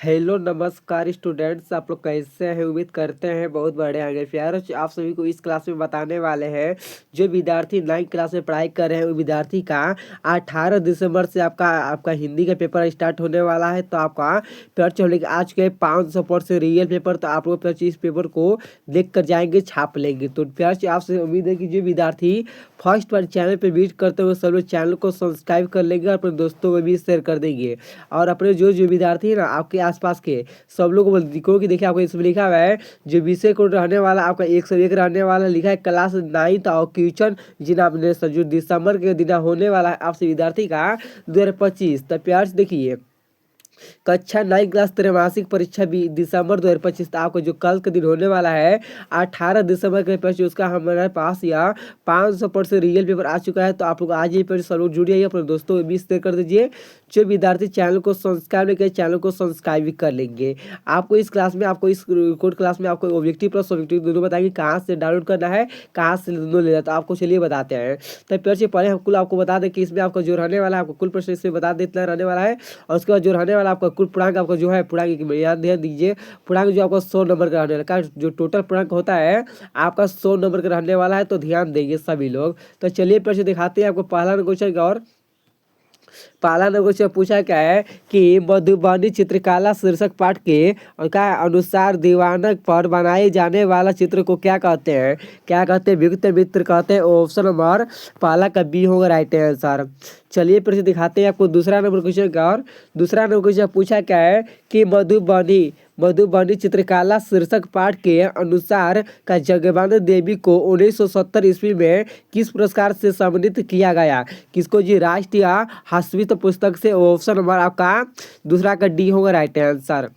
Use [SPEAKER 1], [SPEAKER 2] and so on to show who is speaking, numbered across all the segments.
[SPEAKER 1] Hello नमस्कार students, आप लोग कैसे हैं। उम्मीद करते हैं बहुत बढ़िया होंगे। प्यार आप सभी को इस क्लास में बताने वाले हैं जो विद्यार्थी 9th क्लास में पढ़ाई कर रहे हैं वो विद्यार्थी का 18 दिसंबर से आपका हिंदी का पेपर स्टार्ट होने वाला है। तो आपका प्यार चलेगा आज के 500 पॉइंट से रियल पेपर। तो आप लोग इस पेपर को देख कर जाएंगे, छाप लेंगे। तो प्यार से आपसे उम्मीद है कि जो विद्यार्थी फर्स्ट बार चैनल पर विजिट करते हुए सब लोग चैनल को सब्सक्राइब कर लेंगे और अपने दोस्तों को भी शेयर कर देंगे। और अपने जो जो विद्यार्थी है ना आपके आसपास के सब लोग को दिखो कि देखिए आपको इसमें लिखा हुआ है जो विषय को रहने वाला आपका 101 रहने वाला लिखा है क्लास 9th और क्वेश्चन एग्जामिनेशन जो दिसंबर के दिन होने वाला है आपसे विद्यार्थी का 2025। तो प्यार से देखिए कक्षा 9 क्लास त्रैमासिक परीक्षा भी दिसंबर 2025 आपको जो कल के दिन होने वाला है 18 दिसंबर के पेपर उसका हमारे पास या 500 से रियल पेपर आ चुका है। तो आप लोग आज ही पर सब लोग जुड़िए, अपने दोस्तों को भी शेयर कर दीजिए। जो विद्यार्थी चैनल को सब्सक्राइब नहीं किए चैनल को सब्सक्राइब भी कर लेंगे। आपको इस क्लास में आपको इस कोड क्लास में आपको ऑब्जेक्टिव प्लस ऑब्जेक्टिव दोनों बताएंगे कहाँ से डाउनलोड करना है, कहाँ से दोनों लेना। तो आपको चलिए बताते हैं। तो पेपर से पहले हम कुल आपको बता दें कि इसमें आपका जो रहने वाला है आपको कुल प्रश्न इसमें बता देना रहने वाला है। और उसके बाद जो रहने वाला आपका कुल पूर्णांक आपका जो है पूर्णांक याद ध्यान दीजिए। पूर्णांक जो आपका 100 नंबर का रहने वाला जो टोटल पूर्णांक होता है आपका 100 नंबर का रहने वाला है। तो ध्यान देंगे सभी लोग। तो चलिए प्रश्न दिखाते हैं आपको पहला क्वेश्चन। और पहला नंबर से पूछा क्या है कि मधुबनी चित्रकला शीर्षक पाठ के का अनुसार दीवानक पर बनाए जाने वाला चित्र को क्या कहते हैं। क्या कहते हैं? वियुक्त मित्र कहते हैं। ऑप्शन नंबर पहला का बी होगा राइट आंसर। चलिए प्रश्न दिखाते हैं आपको दूसरा नंबर क्वेश्चन का। और दूसरा नंबर क्वेश्चन पूछा क्या है कि मधुबनी चित्रकला शीर्षक पाठ के अनुसार का जगबंद देवी को 1970 ईस्वी में किस पुरस्कार से सम्मानित किया गया। किसको जी? राष्ट्रीय हास्यवित पुस्तक से। ऑप्शन नंबर आपका दूसरा का डी होगा राइट आंसर।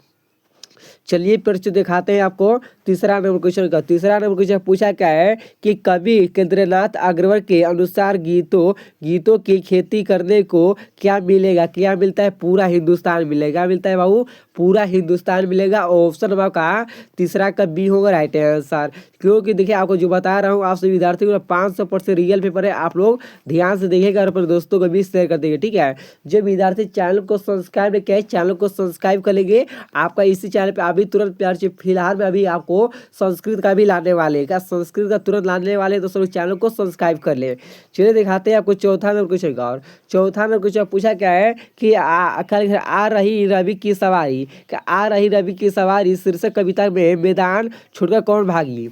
[SPEAKER 1] चलिए प्रश्न दिखाते हैं आपको तीसरा नंबर क्वेश्चन का। तीसरा नंबर क्वेश्चन पूछा क्या है कि कवि केंद्रनाथ अग्रवाल के अनुसार गीतों की खेती करने को क्या मिलेगा। क्या मिलता है? पूरा हिंदुस्तान मिलेगा। मिलता है बाबू पूरा हिंदुस्तान मिलेगा। ऑप्शन नंबर का तीसरा का बी होगा राइट आंसर। क्योंकि देखिए आपको जो बता रहा हूँ आप सभी विद्यार्थियों को 500% रियल पेपर है। आप लोग ध्यान से देखिएगा और अपने दोस्तों को भी शेयर कर देंगे, ठीक है। जो विद्यार्थी चैनल को सब्सक्राइब नहीं किया चैनल को सब्सक्राइब कर लेंगे। आपका इसी चैनल पे अभी तुरंत प्यार से फिलहाल में अभी आपको संस्कृत का भी लाने वाले क्या संस्कृत का तुरंत लाने वाले तो सब चैनल को सब्सक्राइब कर ले। चलिए दिखाते हैं आपको चौथा नंबर क्वेश्चन का। और चौथा नंबर क्वेश्चन पूछा क्या है कि आ रही रवि की सवारी क्या आ रही रवि की सवारी शीर्षक कविता में मैदान छोड़कर कौन भागी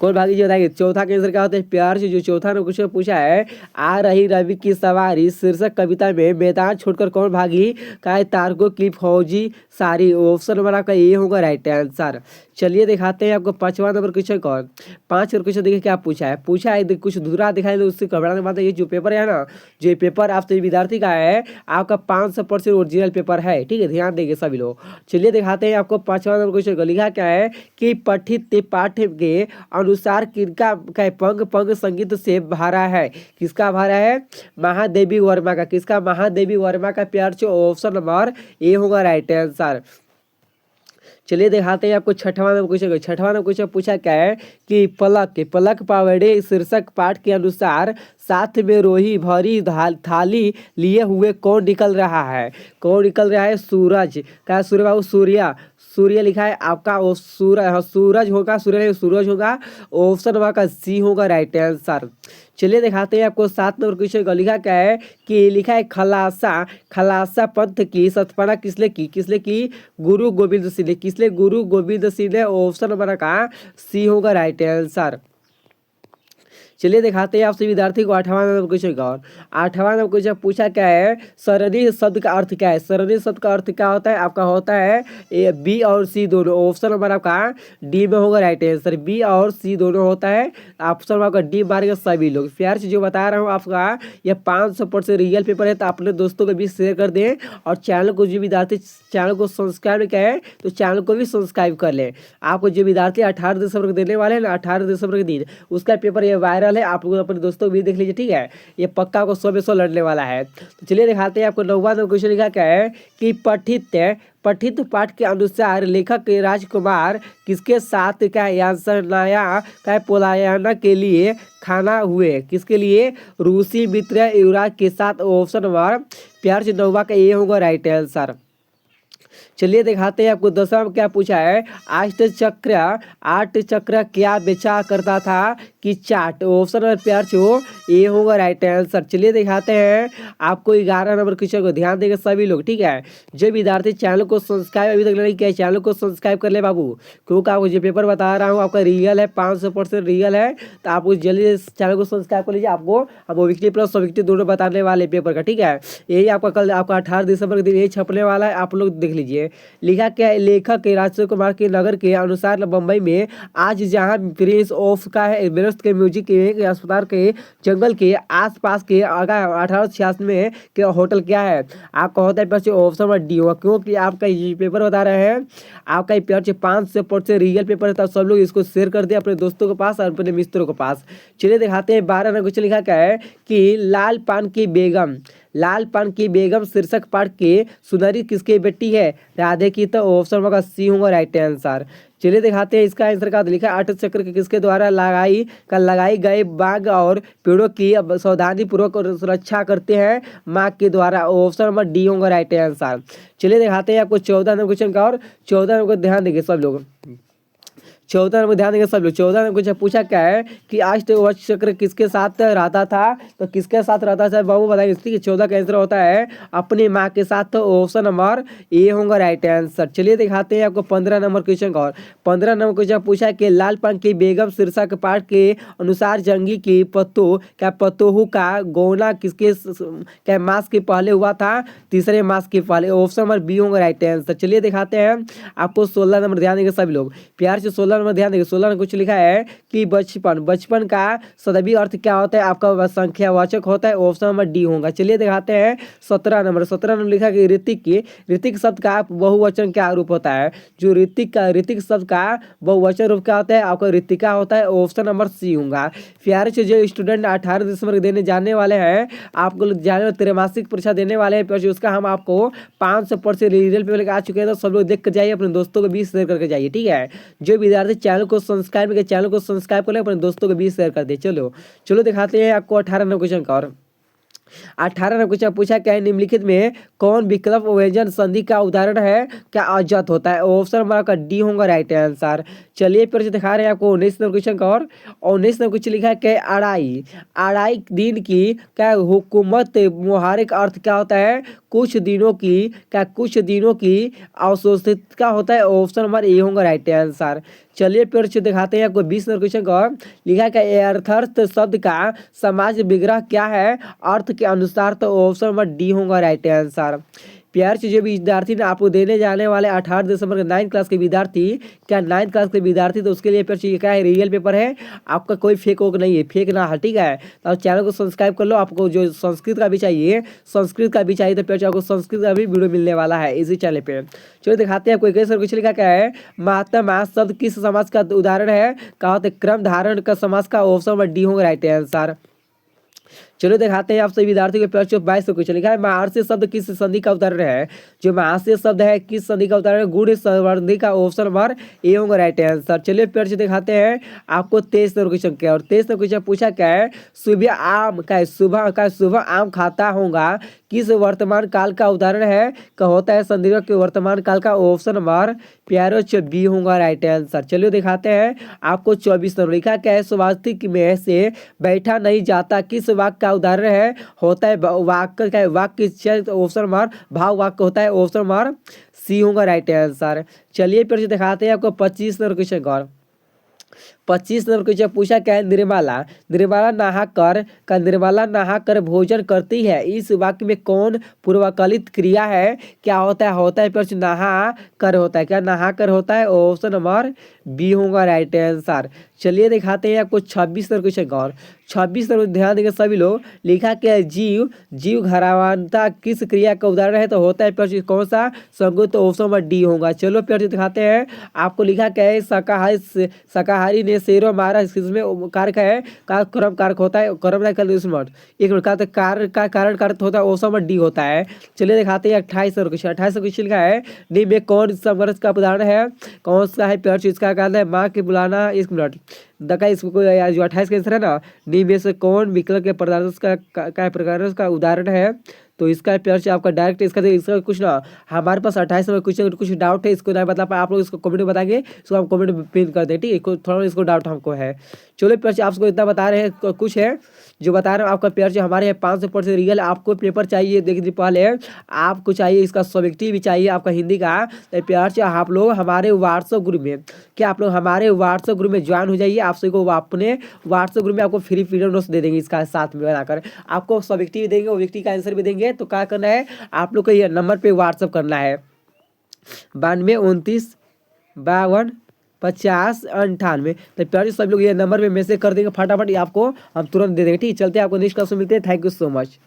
[SPEAKER 1] जी बताएंगे। चौथा का आंसर क्या होता है? प्यार से जो चौथा ने क्वेश्चन पूछा है आ रही रवि की सवारी शीर्षक कविता में मैदान छोड़कर कौन भागी का है तारकों की फौजी सारी। ऑप्शन नंबर आपका ये होगा राइट आंसर। चलिए दिखाते हैं आपको पांचवा नंबर क्वेश्चन कौन। 5 नंबर क्वेश्चन देखिए क्या पूछा है कुछ धुरा दिखाई दे उससे घबराने बात है। ये जो पेपर है ना जो पेपर आपसे विद्यार्थी का है आपका 500% ओरिजिनल पेपर है, ठीक है। ध्यान देंगे सभी लोग। चलिए दिखाते हैं आपको पांचवा नंबर क्वेश्चन को। लिखा क्या है कि पठित पाठ्य के अनुसार किनका पंग पंग संगीत से भरा है। किसका भरा है? महादेवी वर्मा का। किसका? महादेवी वर्मा का। प्यार से ऑप्शन नंबर ए होगा राइट आंसर। चलिए दिखाते हैं आपको छठवां नंबर क्वेश्चन। छठवां नंबर क्वेश्चन पूछा क्या है कि पलक पावड़े शीर्षक पाठ के अनुसार साथ में रोही भरी थाली लिए हुए कौन निकल रहा है। कौन निकल रहा है? सूरज का। सूर्य बाबू सूर्य लिखा है आपका। वो सूरज होगा सूरज होगा। ऑप्शन नंबर का सी होगा राइट आंसर। चलिए दिखाते हैं आपको 7 नंबर क्वेश्चन का। लिखा क्या है कि लिखा है खलासा पंथ की स्थापना किसने की? गुरु गोविंद सिंह ने। किसने? गुरु गोविंद सिंह ने। ऑप्शन नंबर का सी होगा राइट आंसर। चलिए दिखाते हैं आपसे विद्यार्थी को 8वां नंबर क्वेश्चन का। और 8वां नंबर क्वेश्चन पूछा क्या है सरणी शब्द का अर्थ क्या है। सरणी शब्द का अर्थ क्या होता है? आपका होता है ए बी और सी दोनों। ऑप्शन नंबर आपका डी में होगा राइट आंसर। बी और सी दोनों होता है। ऑप्शन नंबर आपका डी मारेगा सभी लोग। प्यार से जो बता रहा हूँ आपका यह 500% रियल पेपर है। तो अपने दोस्तों को भी शेयर कर दें और चैनल को जो विद्यार्थी चैनल को सब्सक्राइब किया है तो चैनल को भी सब्सक्राइब कर लें। आपको जो विद्यार्थी 18 दिसंबर को देने वाले हैं ना 18 दिसंबर के दिन उसका पेपर ये वायरल है। आप लोग अपने दोस्तों को भी देख लीजिए, ठीक है। ये पक्का को 100 में 100 लड़ने वाला है। तो चलिए दिखाते हैं आपको 9वां नंबर क्वेश्चन। लिखा क्या है कि पठित पाठ के अनुसार लेखक के राजकुमार किसके साथ का यासनाया का पलायन के लिए खाना हुए। किसके लिए? रूसी मित्र युवराज के साथ। ऑप्शन नंबर प्यार से 9वां का ये होगा राइट आंसर। चलिए दिखाते हैं आपको। 10वां में क्या पूछा है, आठ चक्र क्या बेचा करता था कि चाट। ऑप्शन नंबर प्यार छो ये होगा राइट आंसर। चलिए दिखाते हैं आपको 11 नंबर क्वेश्चन को, ध्यान देंगे सभी लोग, ठीक है। जो विद्यार्थी चैनल को सब्सक्राइब अभी तक नहीं किया, चैनल को सब्सक्राइब कर ले बाबू, क्योंकि आपको जो पेपर बता रहा हूँ आपका रियल है, 500% रियल है। तो आप जल्दी इस चैनल को सब्सक्राइब कर लीजिए। आपको अब वीकली प्लस वीकली दोनों बताने वाले पेपर का, ठीक है। यही आपका कल आपका 18 दिसंबर के दिन यही छपने वाला है, आप लोग देख लीजिए। लिखा क्या है, लेखक के राजेश कुमार के नगर के अनुसार बम्बई में आज जहां प्रिंस ऑफ का है एवरेस्ट के म्यूजिक के अस्पताल के जंगल के आसपास के 1886 में के होटल क्या है। आपका होता है ऑप्शन नंबर डी होगा, क्योंकि आपका ये पेपर बता रहे हैं, आपका ये पेपर 500% रियल पेपर है। तब सब लोग इसको शेयर कर दे अपने दोस्तों के पास और अपने मित्रों के पास। चलिए दिखाते हैं 12 नंबर क्वेश्चन लिखा क्या है कि लाल पान की बेगम शीर्षक पाठ के सुंदरी किसकी बेटी है, राधे की। तो ऑप्शन होगा सी होगा राइट आंसर। चलिए दिखाते हैं इसका आंसर का। लिखा अटल चक्र के किसके द्वारा लगाई गए बाग और पेड़ों की सावधानी पूर्वक सुरक्षा करते हैं, माँ के द्वारा। ऑप्शन नंबर डी होगा राइट आंसर। चलिए दिखाते हैं आपको 14 नंबर क्वेश्चन का, और 14 नंबर को ध्यान देंगे सब लोग। 14 नंबर ध्यान देंगे सब लोग। 14 नंबर कुछ पूछा क्या है कि अष्टवक्र चक्र किसके साथ रहता था। तो किसके साथ रहता था बाबू बताइए। इसकी 14 का आंसर होता है अपनी माँ के साथ। तो ऑप्शन नंबर ए होगा राइट आंसर। चलिए दिखाते हैं आपको 15 नंबर क्वेश्चन का। और 15 नंबर क्वेश्चन पूछा कि लाल पंख की बेगम शीर्षक पाठ के अनुसार जंगी की पतोहू का गौना किसके क्या मास के पहले हुआ था, तीसरे मास के पहले। ऑप्शन नंबर बी होगा राइट आंसर। चलिए दिखाते हैं आपको 16 नंबर, ध्यान देंगे सभी लोग प्यार से। 16 नंबर ध्यान देंगे। 16 में कुछ लिखा है कि बचपन का सदवी अर्थ क्या होता है, आपका संख्यावाचक होता है। ऑप्शन नंबर डी होगा। चलिए दिखाते हैं 17 नंबर। 17 नंबर लिखा कि ऋतिक शब्द का बहुवचन क्या रूप होता है। जो ऋतिक शब्द का बहुवचन रूप क्या होता है, आपका ऋतिका होता है। ऑप्शन नंबर सी होगा। प्यारे से जो स्टूडेंट 18 दिसंबर देने जाने वाले हैं, आपको जाने त्रैमासिक परीक्षा देने वाले हैं, उसका हम आपको 500% रिजल्ट पेपर आ चुके हैं। तो सब लोग देख कर जाइए, अपने दोस्तों को भी शेयर करके जाइए, ठीक है। जो विद्यार्थी चैनल को सब्सक्राइब कर ले, अपने दोस्तों को भी शेयर कर दे। चलो दिखाते हैं आपको 18 नंबर क्वेश्चन का। और 18 नंबर क्वेश्चन पूछा क्या है, निम्नलिखित में कौन विकल्प व्यंजन संधि का उदाहरण है, क्या अजत होता है। ऑप्शन नंबर का डी होगा राइट आंसर। चलिए फिर से दिखा रहे हैं आपको 19 नंबर क्वेश्चन का। और 19 नंबर क्वेश्चन लिखा है कि अढ़ाई दिन की क्या हुकूमत मुहारे का अर्थ क्या होता है, कुछ दिनों की अवशोषित होता है। ऑप्शन नंबर ए होगा राइट आंसर। चलिए फिर से दिखाते हैं आपको 20 नंबर क्वेश्चन का। लिखा है अर्थर्थ शब्द का समाज विग्रह क्या है अर्थ के अनुसार। तो ऑप्शन नंबर डी होगा राइट आंसर। प्यार से जो विद्यार्थी ने आपको देने जाने वाले 18 दिसंबर के 9th क्लास के विद्यार्थी, क्या 9th क्लास के विद्यार्थी, तो उसके लिए पेपर चाहिए क्या है, रियल पेपर है आपका, कोई फेक वोक नहीं है, फेक ना है, ठीक है। तो चैनल को सब्सक्राइब कर लो। आपको जो संस्कृत का भी चाहिए तो पेपर आपको संस्कृत का भी वीडियो मिलने वाला है इसी चैनल पे। चलो दिखाते हैं आपको। 21 कुछ लिखा क्या है, महात्मा शब्द किस समाज का उदाहरण है, कहा होता है क्रम धारण का समाज का। ऑप्शन नंबर डी होगा राइट आंसर। चलो दिखाते हैं आप सभी विद्यार्थियों के पेज 22 को क्वेश्चन लिखा है, महारस्य शब्द किस संधि का उदाहरण है। जो महारस्य शब्द है किस संधि का उदाहरण है, गुण संधि का। ऑप्शन नंबर ए होगा राइट आंसर। चलिए पेज दिखाते हैं आपको 23 नंबर क्वेश्चन क्या। और 23 नंबर क्वेश्चन पूछा क्या है, सुबह आम खाता होगा किस वर्तमान काल का उदाहरण है, का होता है संधिवक के वर्तमान काल का। ऑप्शन नंबर प्यारो बी होगा राइट आंसर। चलिए दिखाते हैं आपको 24 नंबर लिखा क्या है, स्वास्तिक में से बैठा नहीं जाता किस वाक्य का उदाहरण है, होता है वाक्य का वाक्य। ऑप्शन नंबर भाव वाक्य होता है। ऑप्शन नंबर सी होगा राइट आंसर। चलिए फिर से दिखाते हैं आपको 25 नंबर क्वेश्चन का। 25 नंबर क्वेश्चन पूछा क्या है, निर्मला नहाकर भोजन करती है, इस वाक्य में कौन पूर्वकलित क्रिया है, क्या होता है प्रश्न नहा कर होता है, क्या नहा कर होता है। ऑप्शन नंबर बी होगा राइट आंसर। चलिए दिखाते हैं आपको 26 नंबर क्वेश्चन का। और 26 नंबर ध्यान देंगे सभी लोग। लिखा क्या जीव घरावानता किस क्रिया का उदाहरण है, तो होता है प्रश्न कौन सा, संगुत। तो ऑप्शन नंबर डी होगा। चलो फिर दिखाते हैं आपको। लिखा क्या है, शाकाहारी ने शेरों मारा, इसमें कारक है का कर्म कारक होता है, कर्म एक मिनट कार का कारण कारक होता है। ऑप्शन नंबर डी होता है। चलिए दिखाते हैं 28 नंबर क्वेश्चन। 28 क्वेश्चन लिखा है, निम्न में कौन समरस का उदाहरण है, कौन सा है पेड़ इसका कारण है माँ के बुलाना। 1 मिनट दका इसको जो 28 का आंसर है ना, निम्न में से कौन विकल्प के प्रकार का उदाहरण है। तो इसका प्यार से आपका डायरेक्ट इसका कुछ ना हमारे पास 28 में कुछ डाउट है, इसको नहीं बता पाए आप लोग इसको कमेंट में बताएंगे, इसको हम कमेंट में पिन कर दें, ठीक है। थोड़ा इसको डाउट हमको है। चलो प्यार से आपको इतना बता रहे हैं, कुछ है जो बता रहे हैं आपका प्यार से हमारे 500% रियल। आपको पेपर चाहिए देखिए पहले आपको चाहिए इसका सब्जेक्टिव भी चाहिए आपका हिंदी का, तो प्यार से आप लोग हमारे व्हाट्सएप ग्रुप में क्या आप लोग हमारे व्हाट्सएप ग्रुप में ज्वाइन हो जाइए। आप सभी को अपने व्हाट्सएप ग्रुप में आपको फ्री पीडीएफ नोट्स दे देंगे, इसका साथ में बनाकर आपको सब्जेक्टिव भी देंगे, वो व्यक्ति का आंसर भी देंगे। तो क्या करना है आप लोग को ये नंबर पे व्हाट्सएप करना है 92 29 52 50 98। तो प्यारे सब लोग ये नंबर पे मैसेज कर देंगे फटाफट, ये आपको हम तुरंत दे देंगे, ठीक है। चलते हैं, आपको नेक्स्ट क्लास में मिलते हैं। Thank you so much.